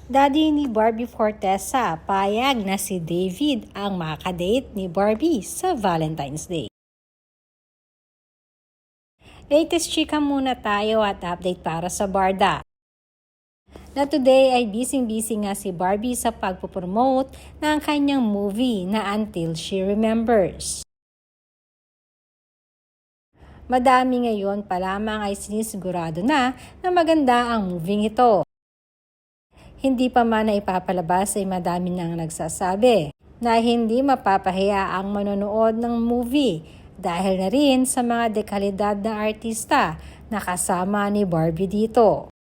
Daddy ni Barbie Fortesa, payag na si David ang makadate ni Barbie sa Valentine's Day. Latest chika muna tayo at update para sa Barda. Na today ay busy-busy nga si Barbie sa pagpopromote ng kanyang movie na Until She Remembers. Madami ngayon pa lamang ay sinisigurado na maganda ang movie ito. Hindi pa man na ipapalabas ay madami nang nagsasabi na hindi mapapahiya ang manonood ng movie dahil na rin sa mga dekalidad na artista na kasama ni Barbie dito.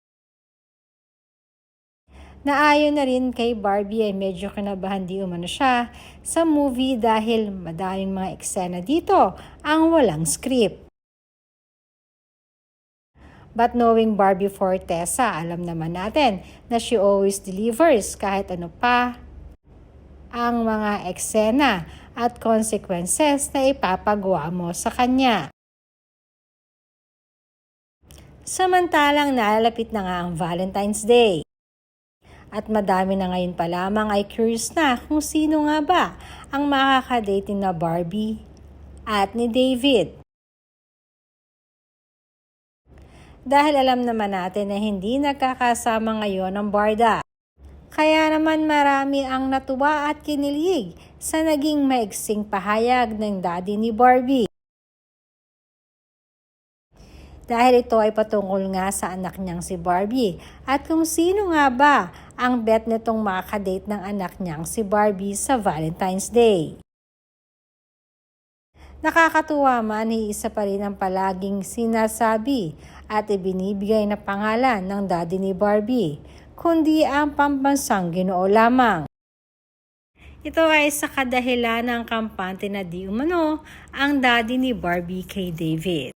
Naayon na rin kay Barbie ay medyo kinabahan di umano siya sa movie dahil madaming mga eksena dito ang walang script. But knowing Barbie Fortesa, alam naman natin na she always delivers kahit ano pa ang mga eksena at consequences na ipapagawa mo sa kanya. Samantalang nalalapit na nga ang Valentine's Day. At madami na ngayon pa lamang ay curious na kung sino nga ba ang makakadate na Barbie at ni David. Dahil alam naman natin na hindi nagkakasama ngayon ang Barda. Kaya naman marami ang natuwa at kinilig sa naging maiksing pahayag ng daddy ni Barbie. Dahil ito ay patungkol nga sa anak niyang si Barbie at kung sino nga ba ang bet nitong makakadate ng anak niyang si Barbie sa Valentine's Day. Nakakatuwa man, isa pa rin ang palaging sinasabi at ibinibigay na pangalan ng daddy ni Barbie, kundi ang pambansang Ginoo lamang. Ito ay sa kadahilan ng kampante na di umano ang daddy ni Barbie kay David.